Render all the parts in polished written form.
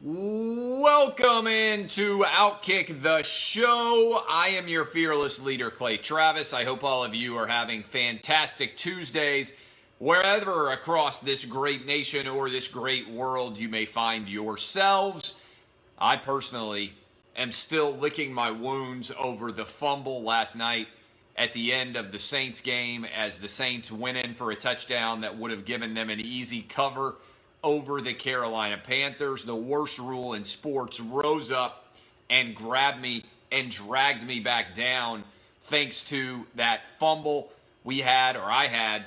Welcome into Outkick the Show. I am your fearless leader, Clay Travis. I hope all of you are having fantastic Tuesdays, wherever across this great nation or this great world you may find yourselves. I personally am still licking my wounds over the fumble last night at the end of the Saints game as the Saints went in for a touchdown that would have given them an easy cover over the Carolina Panthers. The worst rule in sports rose up and grabbed me and dragged me back down thanks to that fumble I had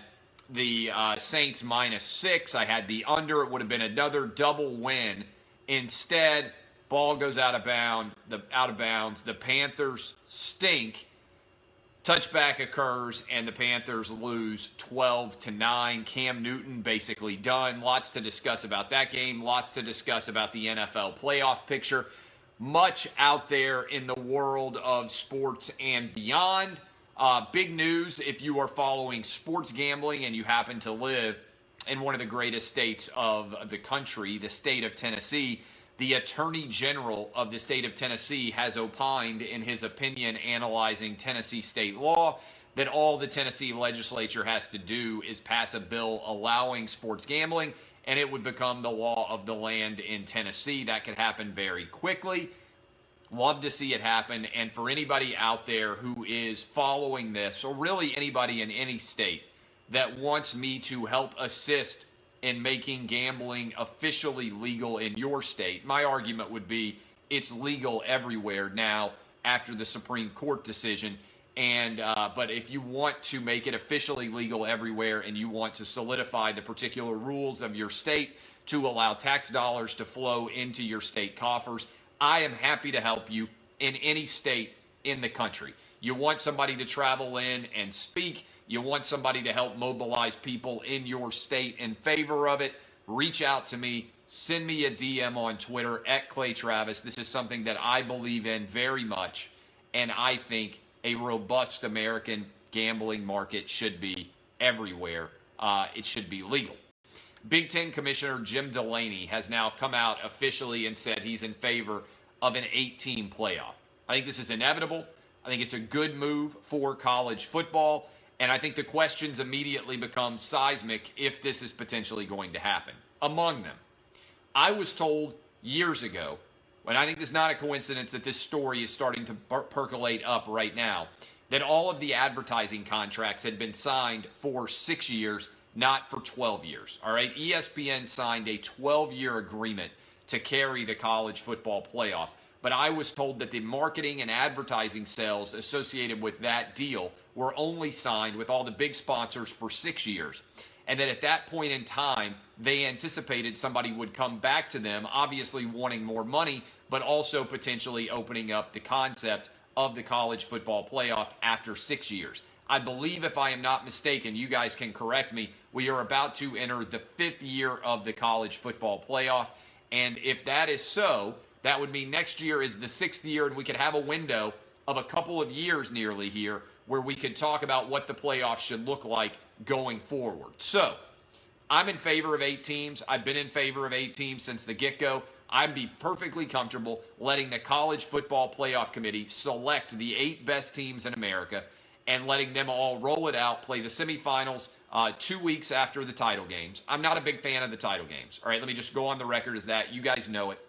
the Saints -6. I had the under. It would have been another double win. Instead, ball goes out of bounds. The Panthers stink. Touchback occurs, and the Panthers lose 12-9. Cam Newton basically done. Lots to discuss about that game. Lots to discuss about the NFL playoff picture. Much out there in the world of sports and beyond. Big news if you are following sports gambling and you happen to live in one of the greatest states of the country, the state of Tennessee. The Attorney General of the state of Tennessee has opined in his opinion analyzing Tennessee state law that all the Tennessee legislature has to do is pass a bill allowing sports gambling, and it would become the law of the land in Tennessee. That could happen very quickly. Love to see it happen. And for anybody out there who is following this, or really anybody in any state that wants me to help assist in making gambling officially legal in your state, my argument would be it's legal everywhere now after the Supreme Court decision. But if you want to make it officially legal everywhere and you want to solidify the particular rules of your state to allow tax dollars to flow into your state coffers, I am happy to help you in any state in the country. You want somebody to travel in and speak, you want somebody to help mobilize people in your state in favor of it, reach out to me. Send me a DM on Twitter at Clay Travis. This is something that I believe in very much, and I think a robust American gambling market should be everywhere. It should be legal. Big Ten Commissioner Jim Delaney has now come out officially and said he's in favor of an 8-team playoff. I think this is inevitable. I think it's a good move for college football. And I think the questions immediately become seismic if this is potentially going to happen. Among them, I was told years ago, and I think it's not a coincidence that this story is starting to percolate up right now, that all of the advertising contracts had been signed for 6 years, not for 12 years. All right, ESPN signed a 12-year agreement to carry the college football playoff. But I was told that the marketing and advertising sales associated with that deal were only signed with all the big sponsors for 6 years. And that at that point in time, they anticipated somebody would come back to them, obviously wanting more money, but also potentially opening up the concept of the college football playoff after 6 years. I believe, if I am not mistaken, you guys can correct me, we are about to enter the 5th year of the college football playoff. And if that is so, that would mean next year is the 6th year, and we could have a window of a couple of years nearly here where we could talk about what the playoffs should look like going forward. So, I'm in favor of 8 teams. I've been in favor of 8 teams since the get-go. I'd be perfectly comfortable letting the College Football Playoff Committee select the 8 best teams in America and letting them all roll it out, play the semifinals 2 weeks after the title games. I'm not a big fan of the title games. All right, let me just go on the record as that. You guys know it.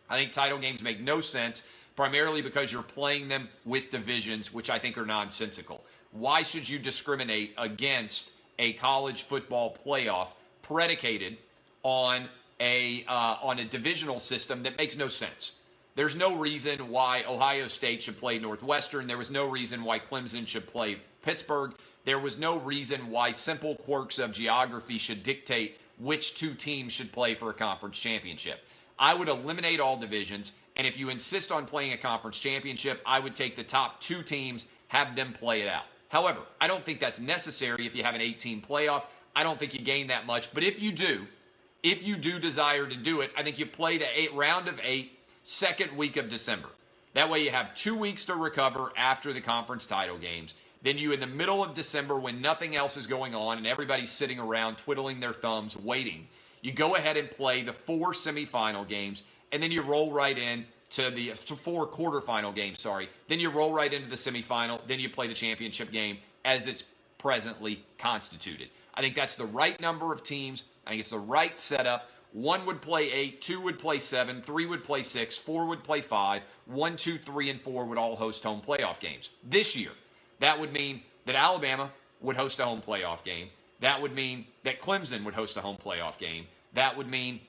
I think title games make no sense, primarily because you're playing them with divisions, which I think are nonsensical. Why should you discriminate against a college football playoff predicated on a divisional system that makes no sense? There's no reason why Ohio State should play Northwestern. There was no reason why Clemson should play Pittsburgh. There was no reason why simple quirks of geography should dictate which 2 teams should play for a conference championship. I would eliminate all divisions, and if you insist on playing a conference championship, I would take the top 2 teams, have them play it out. However, I don't think that's necessary if you have an 8-team playoff. I don't think you gain that much, but if you do desire to do it, I think you play the round of 8, second week of December. That way you have 2 weeks to recover after the conference title games. Then you, in the middle of December, when nothing else is going on and everybody's sitting around twiddling their thumbs waiting, you go ahead and play the 4 semifinal games, and then you roll right in to the 4 quarterfinal games, Then you roll right into the semifinal, then you play the championship game as it's presently constituted. I think that's the right number of teams. I think it's the right setup. 1 would play 8, 2 would play 7, 3 would play 6, 4 would play 5, 1, 2, 3, and 4 would all host home playoff games. This year, that would mean that Alabama would host a home playoff game. That would mean that Clemson would host a home playoff game. That would mean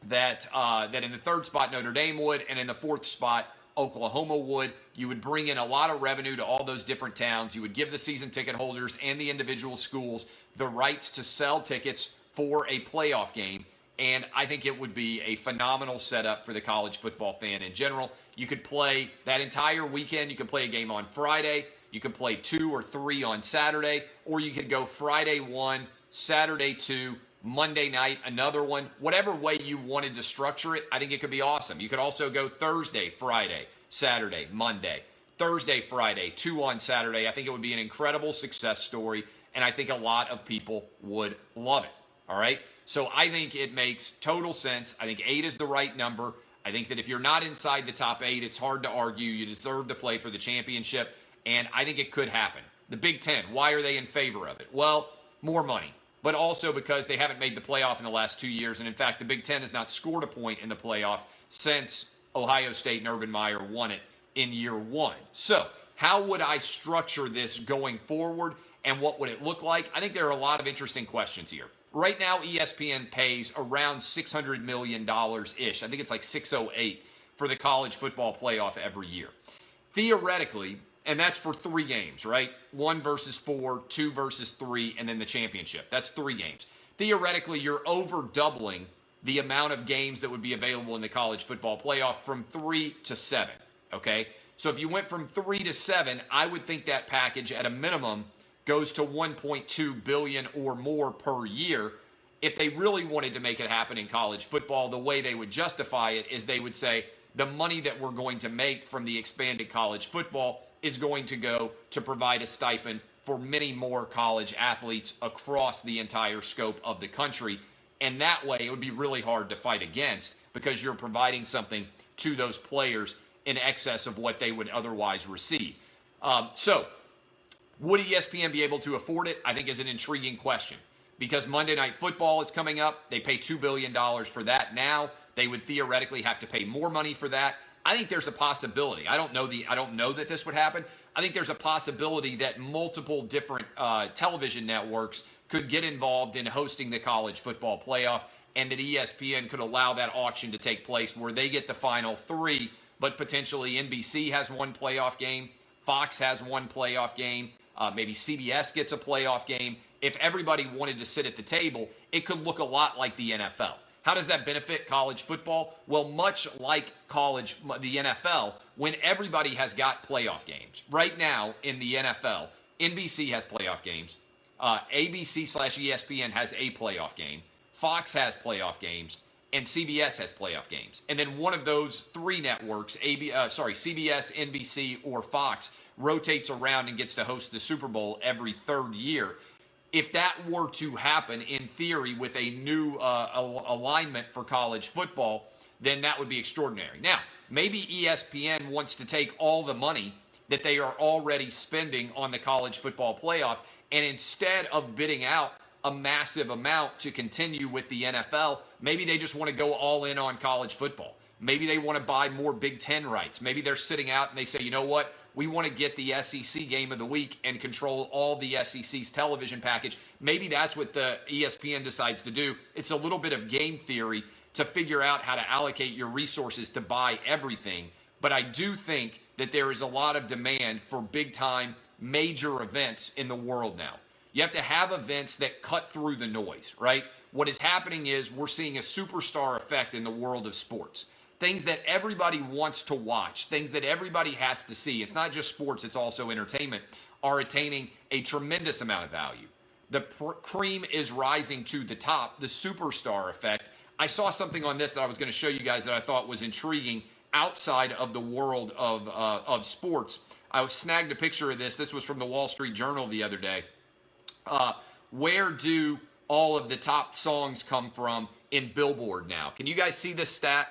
that that in the 3rd spot, Notre Dame would, and in the 4th spot, Oklahoma would. You would bring in a lot of revenue to all those different towns. You would give the season ticket holders and the individual schools the rights to sell tickets for a playoff game. And I think it would be a phenomenal setup for the college football fan in general. You could play that entire weekend. You could play a game on Friday. You could play 2 or 3 on Saturday. Or you could go Friday 1, Saturday 2, Monday night, another one. Whatever way you wanted to structure it, I think it could be awesome. You could also go Thursday, Friday, Saturday, Monday. Thursday, Friday, 2 on Saturday. I think it would be an incredible success story, and I think a lot of people would love it. All right? So I think it makes total sense. I think 8 is the right number. I think that if you're not inside the top 8, it's hard to argue. You deserve to play for the championship, and I think it could happen. The Big Ten, why are they in favor of it? Well, more money, but also because they haven't made the playoff in the last 2 years. And in fact, the Big Ten has not scored a point in the playoff since Ohio State and Urban Meyer won it in year 1. So how would I structure this going forward, and what would it look like? I think there are a lot of interesting questions here. Right now, ESPN pays around $600 million-ish. I think it's like 608 for the college football playoff every year. Theoretically, and that's for 3 games, right? 1 versus 4, 2 versus 3, and then the championship. That's 3 games. Theoretically, you're over doubling the amount of games that would be available in the college football playoff from 3 to 7, okay? So if you went from 3 to 7, I would think that package at a minimum goes to $1.2 billion or more per year. If they really wanted to make it happen in college football, the way they would justify it is they would say the money that we're going to make from the expanded college football is going to go to provide a stipend for many more college athletes across the entire scope of the country. And that way, it would be really hard to fight against, because you're providing something to those players in excess of what they would otherwise receive. So would ESPN be able to afford it? I think is an intriguing question, because Monday Night Football is coming up. They pay $2 billion for that now. They would theoretically have to pay more money for that. I think there's a possibility. I don't know that this would happen. I think there's a possibility that multiple different television networks could get involved in hosting the college football playoff, and that ESPN could allow that auction to take place where they get the final 3, but potentially NBC has 1 playoff game, Fox has 1 playoff game, maybe CBS gets a playoff game. If everybody wanted to sit at the table, it could look a lot like the NFL. How does that benefit college football? Well, much like the NFL, when everybody has got playoff games. Right now in the NFL, NBC has playoff games. ABC/ESPN has a playoff game. Fox has playoff games. And CBS has playoff games. And then one of those 3 networks, CBS, NBC, or Fox, rotates around and gets to host the Super Bowl every 3rd year. If that were to happen, in theory, with a new alignment for college football, then that would be extraordinary. Now, maybe ESPN wants to take all the money that they are already spending on the college football playoff, and instead of bidding out a massive amount to continue with the NFL, maybe they just want to go all in on college football. Maybe they want to buy more Big Ten rights. Maybe they're sitting out and they say, you know what? We want to get the SEC game of the week and control all the SEC's television package. Maybe that's what the ESPN decides to do. It's a little bit of game theory to figure out how to allocate your resources to buy everything. But I do think that there is a lot of demand for big-time major events in the world now. You have to have events that cut through the noise, right? What is happening is we're seeing a superstar effect in the world of sports. Things that everybody wants to watch, things that everybody has to see. It's not just sports, it's also entertainment, are attaining a tremendous amount of value. The cream is rising to the top, the superstar effect. I saw something on this that I was going to show you guys that I thought was intriguing outside of the world of sports. I snagged a picture of this. This was from the Wall Street Journal the other day. Where do all of the top songs come from in Billboard now? Can you guys see this stat?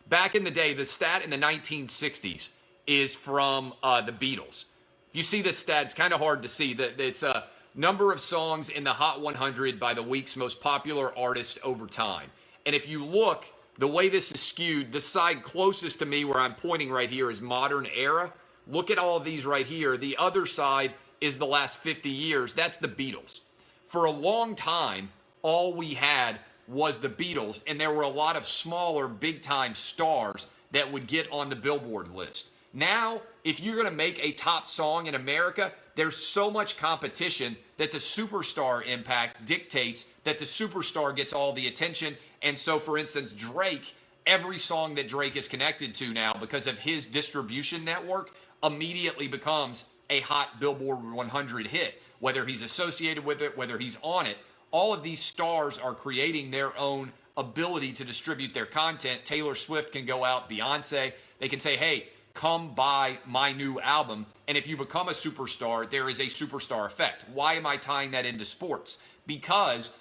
Back in the day, the stat in the 1960s is from the Beatles. If you see this stat, it's kind of hard to see. It's a number of songs in the Hot 100 by the week's most popular artist over time. And if you look, the way this is skewed, the side closest to me where I'm pointing right here is modern era. Look at all of these right here. The other side is the last 50 years. That's the Beatles. For a long time, all we had was the Beatles, and there were a lot of smaller, big-time stars that would get on the Billboard list. Now, if you're going to make a top song in America, there's so much competition that the superstar impact dictates that the superstar gets all the attention. And so, for instance, Drake, every song that Drake is connected to now, because of his distribution network, immediately becomes a hot Billboard 100 hit. Whether he's associated with it, whether he's on it, all of these stars are creating their own ability to distribute their content. Taylor Swift can go out, Beyonce, they can say, hey, come buy my new album. And if you become a superstar, there is a superstar effect. Why am I tying that into sports? Because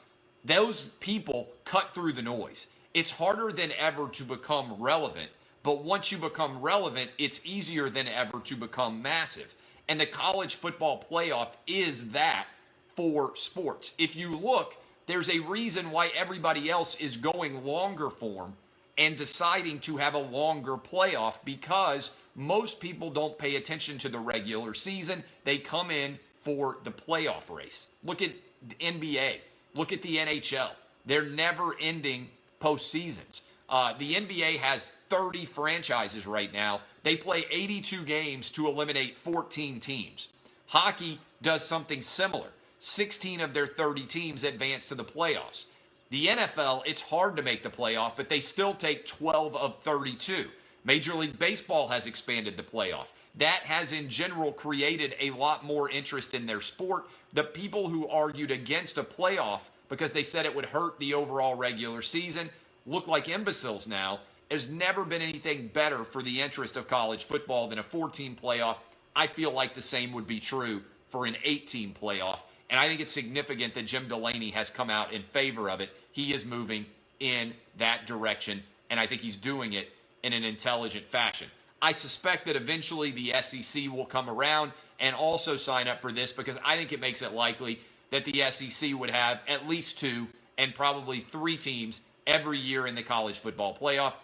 those people cut through the noise. It's harder than ever to become relevant, but once you become relevant, it's easier than ever to become massive. And the college football playoff is that for sports. If you look, there's a reason why everybody else is going longer form and deciding to have a longer playoff, because most people don't pay attention to the regular season. They come in for the playoff race. Look at the NBA. Look at the NHL. They're never-ending postseasons. The NBA has 30 franchises right now. They play 82 games to eliminate 14 teams. Hockey does something similar. 16 of their 30 teams advance to the playoffs. The NFL, it's hard to make the playoff, but they still take 12 of 32. Major League Baseball has expanded the playoff. That has, in general, created a lot more interest in their sport. The people who argued against a playoff because they said it would hurt the overall regular season look like imbeciles now. There's never been anything better for the interest of college football than a 14 playoff. I feel like the same would be true for an 18 playoff. And I think it's significant that Jim Delaney has come out in favor of it. He is moving in that direction, and I think he's doing it in an intelligent fashion. I suspect that eventually the SEC will come around and also sign up for this, because I think it makes it likely that the SEC would have at least 2 and probably 3 teams every year in the college football playoff.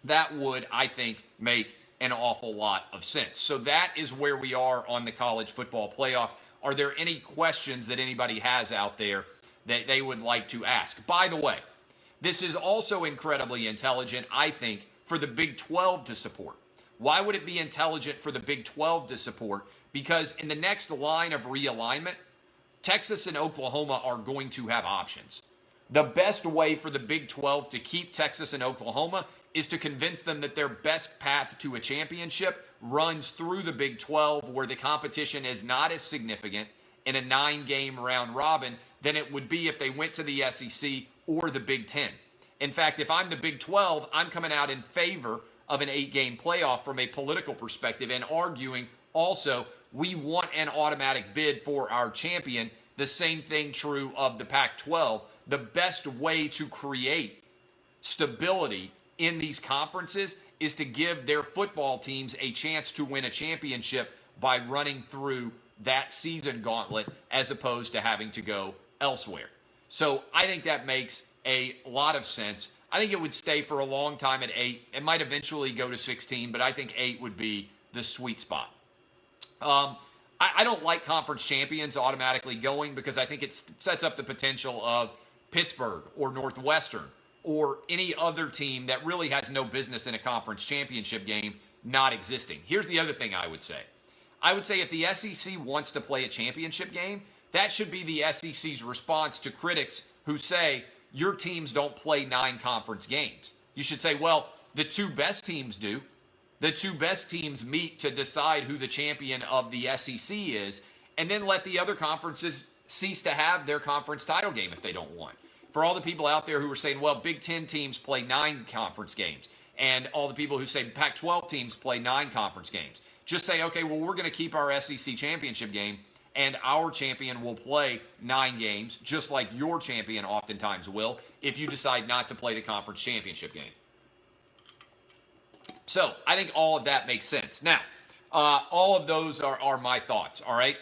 That would, I think, make an awful lot of sense. So that is where we are on the college football playoff. Are there any questions that anybody has out there that they would like to ask? By the way, this is also incredibly intelligent, I think, for the Big 12 to support. Why would it be intelligent for the Big 12 to support? Because in the next line of realignment, Texas and Oklahoma are going to have options. The best way for the Big 12 to keep Texas and Oklahoma is to convince them that their best path to a championship runs through the Big 12, where the competition is not as significant in a 9-game round robin than it would be if they went to the SEC or the Big 10. In fact, if I'm the Big 12, I'm coming out in favor of an 8-game playoff from a political perspective and arguing also we want an automatic bid for our champion. The same thing true of the Pac-12. The best way to create stability in these conferences is to give their football teams a chance to win a championship by running through that season gauntlet as opposed to having to go elsewhere. So I think that makes a lot of sense. I think it would stay for a long time at 8. It might eventually go to 16, but I think 8 would be the sweet spot. I don't like conference champions automatically going, because I think it sets up the potential of Pittsburgh or Northwestern or any other team that really has no business in a conference championship game not existing. Here's the other thing I would say. I would say if the SEC wants to play a championship game, that should be the SEC's response to critics who say your teams don't play 9 conference games. You should say, well, the 2 best teams do. The 2 best teams meet to decide who the champion of the SEC is, and then let the other conferences cease to have their conference title game if they don't want. For all the people out there who are saying, well, Big 10 teams play 9 conference games, and all the people who say Pac-12 teams play 9 conference games, just say, okay, well, we're going to keep our SEC championship game, and our champion will play 9 games, just like your champion oftentimes will, if you decide not to play the conference championship game. So I think all of that makes sense. Now, all of those are my thoughts, all right?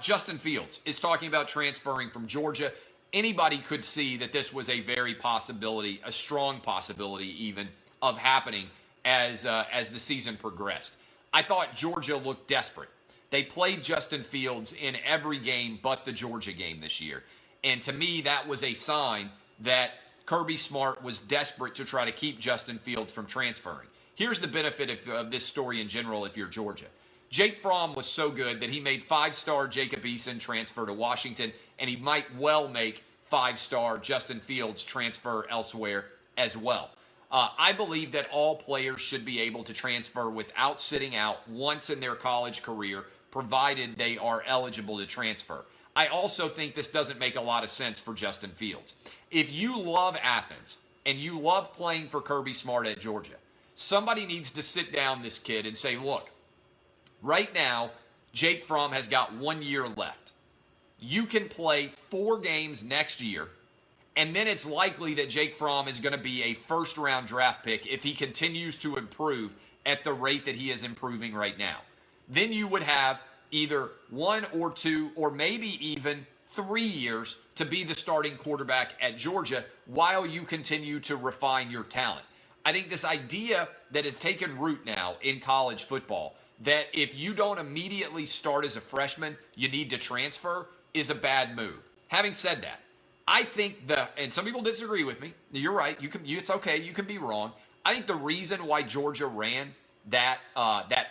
Justin Fields is talking about transferring from Georgia. Anybody could see that this was a very possibility, a strong possibility even, of happening as the season progressed. I thought Georgia looked desperate. They played Justin Fields in every game but the Georgia game this year. And to me, that was a sign that Kirby Smart was desperate to try to keep Justin Fields from transferring. Here's the benefit of this story in general if you're Georgia. Jake Fromm was so good that he made 5-star Jacob Eason transfer to Washington, and he might well make 5-star Justin Fields transfer elsewhere as well. I believe that all players should be able to transfer without sitting out once in their college career, provided they are eligible to transfer. I also think this doesn't make a lot of sense for Justin Fields. If you love Athens and you love playing for Kirby Smart at Georgia, somebody needs to sit down this kid and say, look, right now, Jake Fromm has got 1 year left. You can play 4 games next year, and then it's likely that Jake Fromm is going to be a first-round draft pick if he continues to improve at the rate that he is improving right now. Then you would have either 1 or 2 or maybe even 3 years to be the starting quarterback at Georgia while you continue to refine your talent. I think this idea that has taken root now in college football, that if you don't immediately start as a freshman, you need to transfer, is a bad move. Having said that, I think and some people disagree with me. You're right. It's okay. You can be wrong. I think the reason why Georgia ran that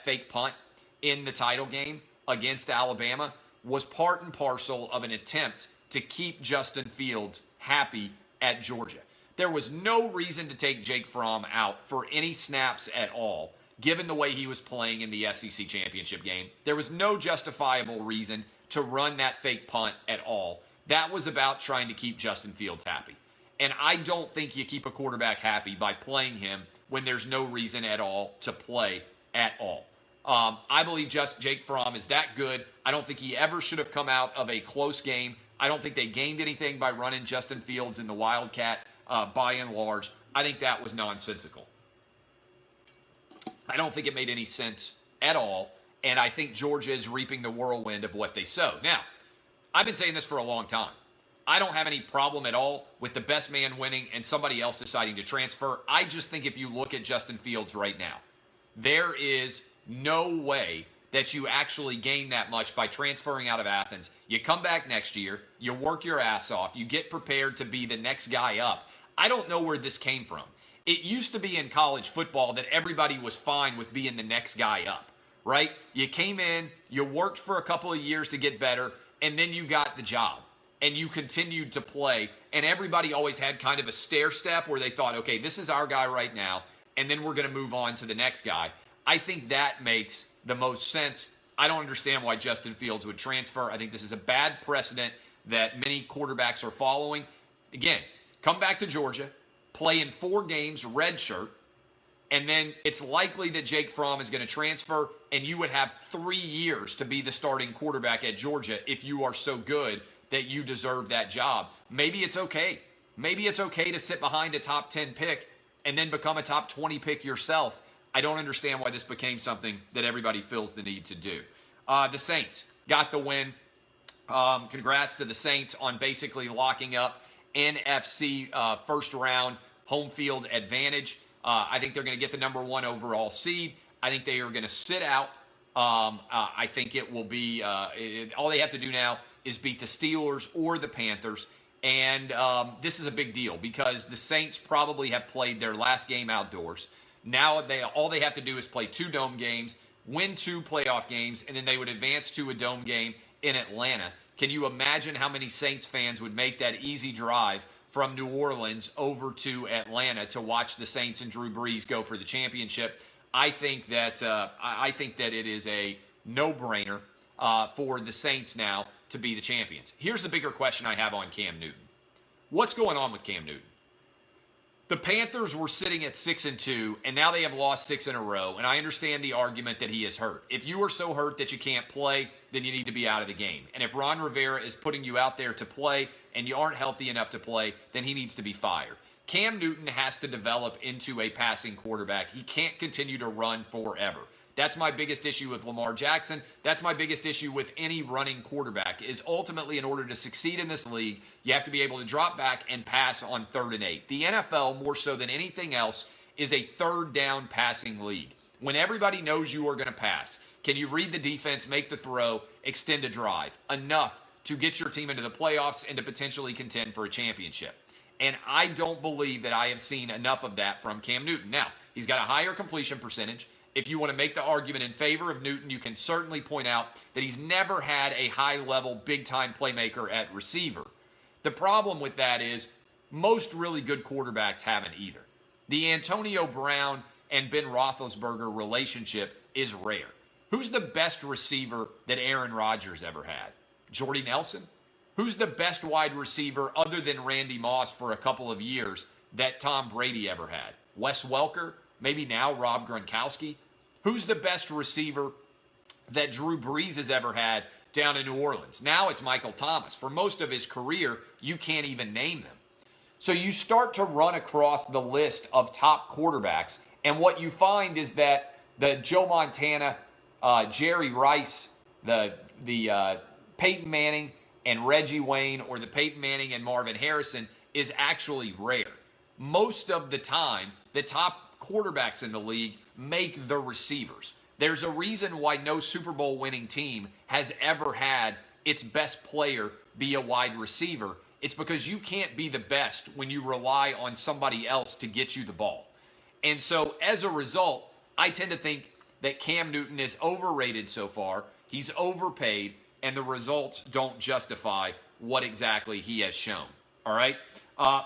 fake punt in the title game against Alabama was part and parcel of an attempt to keep Justin Fields happy at Georgia. There was no reason to take Jake Fromm out for any snaps at all, given the way he was playing in the SEC championship game. There was no justifiable reason to run that fake punt at all. That was about trying to keep Justin Fields happy. And I don't think you keep a quarterback happy by playing him when there's no reason at all to play at all. I believe Jake Fromm is that good. I don't think he ever should have come out of a close game. I don't think they gained anything by running Justin Fields in the Wildcat by and large. I think that was nonsensical. I don't think it made any sense at all. And I think Georgia is reaping the whirlwind of what they sow. Now, I've been saying this for a long time. I don't have any problem at all with the best man winning and somebody else deciding to transfer. I just think if you look at Justin Fields right now, there is no way that you actually gain that much by transferring out of Athens. You come back next year, you work your ass off, you get prepared to be the next guy up. I don't know where this came from. It used to be in college football that everybody was fine with being the next guy up, right? You came in, you worked for a couple of years to get better, and then you got the job. And you continued to play, and everybody always had kind of a stair step where they thought, okay, this is our guy right now, and then we're going to move on to the next guy. I think that makes the most sense. I don't understand why Justin Fields would transfer. I think this is a bad precedent that many quarterbacks are following. Again, come back to Georgia, play in 4 games, redshirt, and then it's likely that Jake Fromm is going to transfer, and you would have 3 years to be the starting quarterback at Georgia if you are so good that you deserve that job. Maybe it's okay. Maybe it's okay to sit behind a top 10 pick and then become a top 20 pick yourself. I don't understand why this became something that everybody feels the need to do. The Saints got the win. Congrats to the Saints on basically locking up NFC first round home field advantage. I think they're going to get the number 1 overall seed. I think they are going to sit out. I think it will be all they have to do now is beat the Steelers or the Panthers. And this is a big deal because the Saints probably have played their last game outdoors. Now all they have to do is play 2 dome games, win 2 playoff games, and then they would advance to a dome game in Atlanta. Can you imagine how many Saints fans would make that easy drive from New Orleans over to Atlanta to watch the Saints and Drew Brees go for the championship? I think that it is a no-brainer for the Saints now to be the champions. Here's the bigger question I have on Cam Newton. What's going on with Cam Newton? The Panthers were sitting at 6-2, and now they have lost 6 in a row, and I understand the argument that he is hurt. If you are so hurt that you can't play, then you need to be out of the game. And if Ron Rivera is putting you out there to play and you aren't healthy enough to play, then he needs to be fired. Cam Newton has to develop into a passing quarterback. He can't continue to run forever. That's my biggest issue with Lamar Jackson. That's my biggest issue with any running quarterback is ultimately in order to succeed in this league, you have to be able to drop back and pass on 3rd and 8. The NFL, more so than anything else, is a third down passing league. When everybody knows you are going to pass, can you read the defense, make the throw, extend a drive? Enough to get your team into the playoffs and to potentially contend for a championship. And I don't believe that I have seen enough of that from Cam Newton. Now, he's got a higher completion percentage. If you want to make the argument in favor of Newton, you can certainly point out that he's never had a high-level, big-time playmaker at receiver. The problem with that is most really good quarterbacks haven't either. The Antonio Brown and Ben Roethlisberger relationship is rare. Who's the best receiver that Aaron Rodgers ever had? Jordy Nelson? Who's the best wide receiver other than Randy Moss for a couple of years that Tom Brady ever had? Wes Welker? Maybe now Rob Gronkowski? Who's the best receiver that Drew Brees has ever had down in New Orleans? Now it's Michael Thomas. For most of his career, you can't even name them. So you start to run across the list of top quarterbacks, and what you find is that the Joe Montana, Jerry Rice, the Peyton Manning and Reggie Wayne, or the Peyton Manning and Marvin Harrison is actually rare. Most of the time, the top quarterbacks in the league make the receivers. There's a reason why no Super Bowl winning team has ever had its best player be a wide receiver. It's because you can't be the best when you rely on somebody else to get you the ball. And so as a result, I tend to think that Cam Newton is overrated so far. He's overpaid, and the results don't justify what exactly he has shown. All right?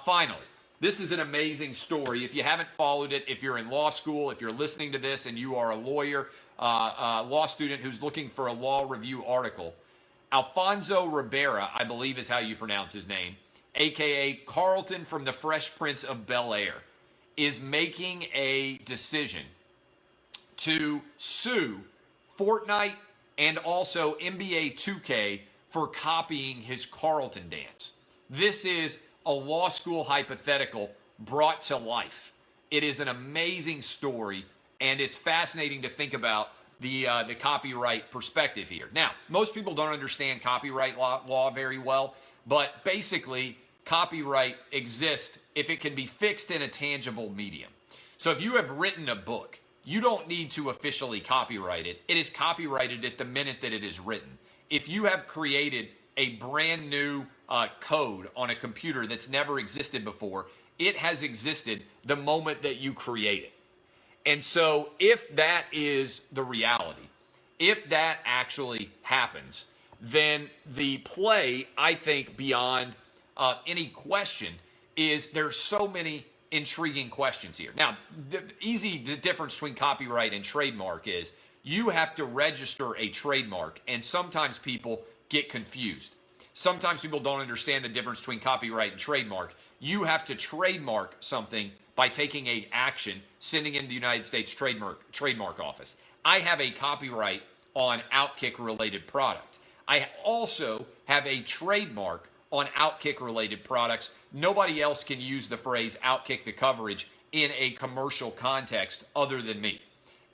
Finally, this is an amazing story. If you haven't followed it, if you're in law school, if you're listening to this and you are a lawyer, law student who's looking for a law review article, Alfonso Ribeiro, I believe is how you pronounce his name, a.k.a. Carlton from the Fresh Prince of Bel-Air, is making a decision to sue Fortnite and also NBA 2K for copying his Carlton dance. This is a law school hypothetical brought to life. It is an amazing story, and it's fascinating to think about the copyright perspective here. Now, most people don't understand copyright law very well, but basically, copyright exists if it can be fixed in a tangible medium. So if you have written a book, you don't need to officially copyright it. It is copyrighted at the minute that it is written. If you have created a brand new code on a computer that's never existed before, it has existed the moment that you create it. And so if that is the reality, if that actually happens, then the play, I think, beyond any question is there's so many intriguing questions here. Now, the difference between copyright and trademark is you have to register a trademark, and sometimes people get confused. Sometimes people don't understand the difference between copyright and trademark. You have to trademark something by taking an action, sending in the United States Trademark Office. I have a copyright on Outkick-related product. I also have a trademark on Outkick-related products. Nobody else can use the phrase Outkick the coverage in a commercial context other than me.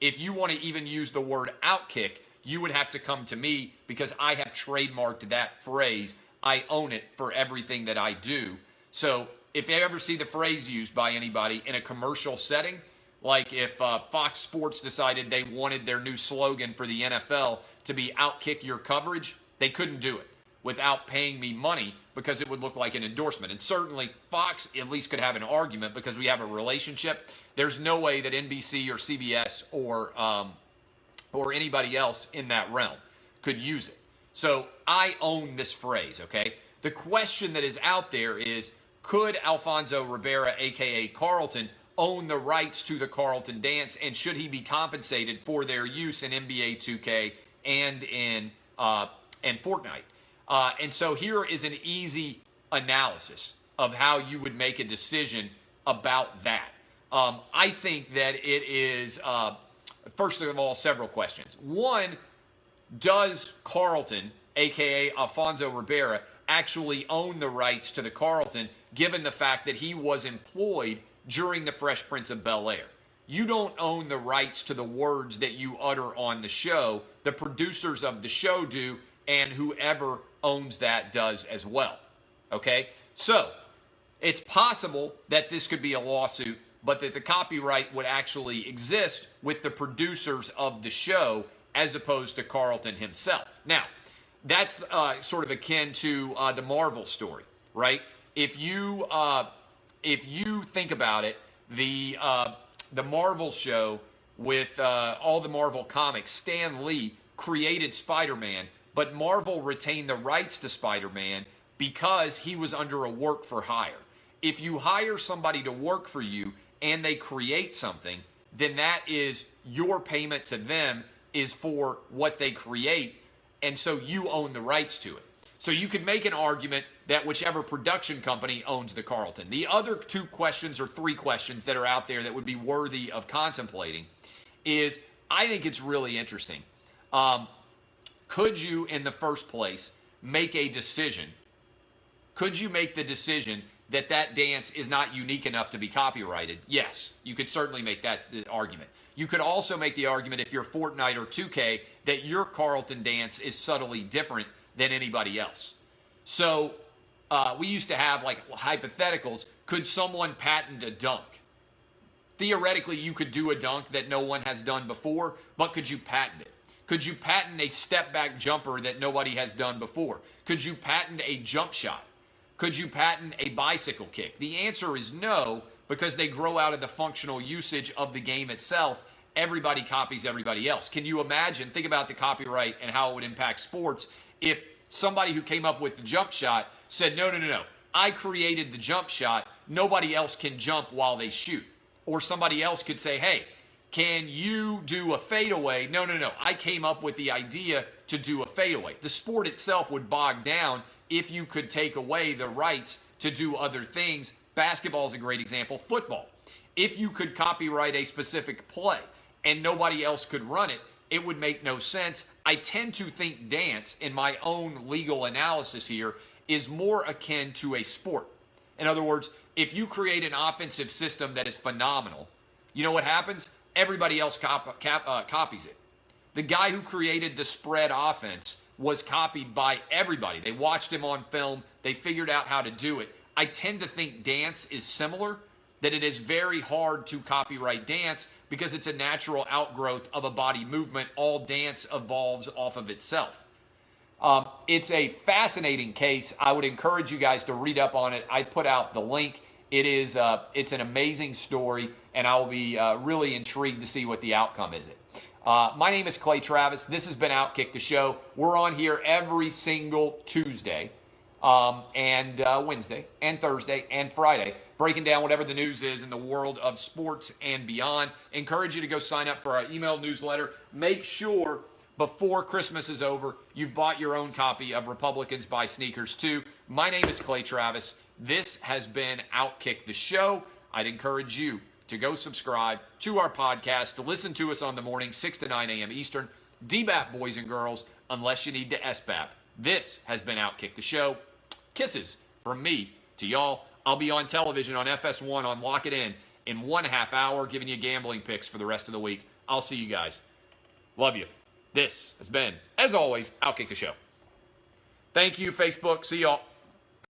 If you want to even use the word Outkick, you would have to come to me because I have trademarked that phrase. I own it for everything that I do. So if you ever see the phrase used by anybody in a commercial setting, like if Fox Sports decided they wanted their new slogan for the NFL to be Outkick your coverage, they couldn't do it without paying me money because it would look like an endorsement. And certainly Fox at least could have an argument because we have a relationship. There's no way that NBC or CBS or anybody else in that realm could use it. So I own this phrase, okay? The question that is out there is, could Alfonso Ribeiro, a.k.a. Carlton, own the rights to the Carlton dance, and should he be compensated for their use in NBA 2K and in Fortnite? And so here is an easy analysis of how you would make a decision about that. I think that it is, first of all, several questions. One, does Carlton, a.k.a. Alfonso Ribeiro, actually own the rights to the Carlton, given the fact that he was employed during the Fresh Prince of Bel-Air. You don't own the rights to the words that you utter on the show. The producers of the show do, and whoever owns that does as well. Okay? So, it's possible that this could be a lawsuit, but that the copyright would actually exist with the producers of the show as opposed to Carlton himself. Now, that's sort of akin to the Marvel story, right? If you think about it, the Marvel show with all the Marvel comics, Stan Lee created Spider-Man, but Marvel retained the rights to Spider-Man because he was under a work for hire. If you hire somebody to work for you and they create something, then that is your payment to them is for what they create, and so you own the rights to it. So you could make an argument that whichever production company owns the Carlton. The other two questions or three questions that are out there that would be worthy of contemplating is, I think it's really interesting. Could you, in the first place, make a decision? Could you make the decision that that dance is not unique enough to be copyrighted? Yes, you could certainly make that the argument. You could also make the argument, if you're Fortnite or 2K, that your Carlton dance is subtly different than anybody else. So we used to have like hypotheticals. Could someone patent a dunk? Theoretically, you could do a dunk that no one has done before, but could you patent it? Could you patent a step-back jumper that nobody has done before? Could you patent a jump shot? Could you patent a bicycle kick? The answer is no, because they grow out of the functional usage of the game itself. Everybody copies everybody else. Can you imagine, think about the copyright and how it would impact sports, if somebody who came up with the jump shot said, no, I created the jump shot, nobody else can jump while they shoot. Or somebody else could say, hey, can you do a fadeaway? No, I came up with the idea to do a fadeaway. The sport itself would bog down if you could take away the rights to do other things. Basketball is a great example. Football. If you could copyright a specific play and nobody else could run it, it would make no sense. I tend to think dance, in my own legal analysis here, is more akin to a sport. In other words, if you create an offensive system that is phenomenal, you know what happens? Everybody else copies it. The guy who created the spread offense was copied by everybody. They watched him on film. They figured out how to do it. I tend to think dance is similar, that it is very hard to copyright dance because it's a natural outgrowth of a body movement. All dance evolves off of itself. It's a fascinating case. I would encourage you guys to read up on it. I put out the link. It's an amazing story, and I will be really intrigued to see what the outcome is. My name is Clay Travis. This has been Outkick the Show. We're on here every single Tuesday and Wednesday and Thursday and Friday, breaking down whatever the news is in the world of sports and beyond. Encourage you to go sign up for our email newsletter. Make sure before Christmas is over, you've bought your own copy of Republicans Buy Sneakers Too. My name is Clay Travis. This has been Outkick the Show. I'd encourage you to go subscribe to our podcast, to listen to us on the morning, 6 to 9 a.m. Eastern. DBAP, boys and girls, unless you need to SBAP. This has been Outkick the Show. Kisses from me to y'all. I'll be on television on FS1 on Lock It In 1.5 hours, giving you gambling picks for the rest of the week. I'll see you guys. Love you. This has been, as always, Outkick the Show. Thank you, Facebook. See y'all.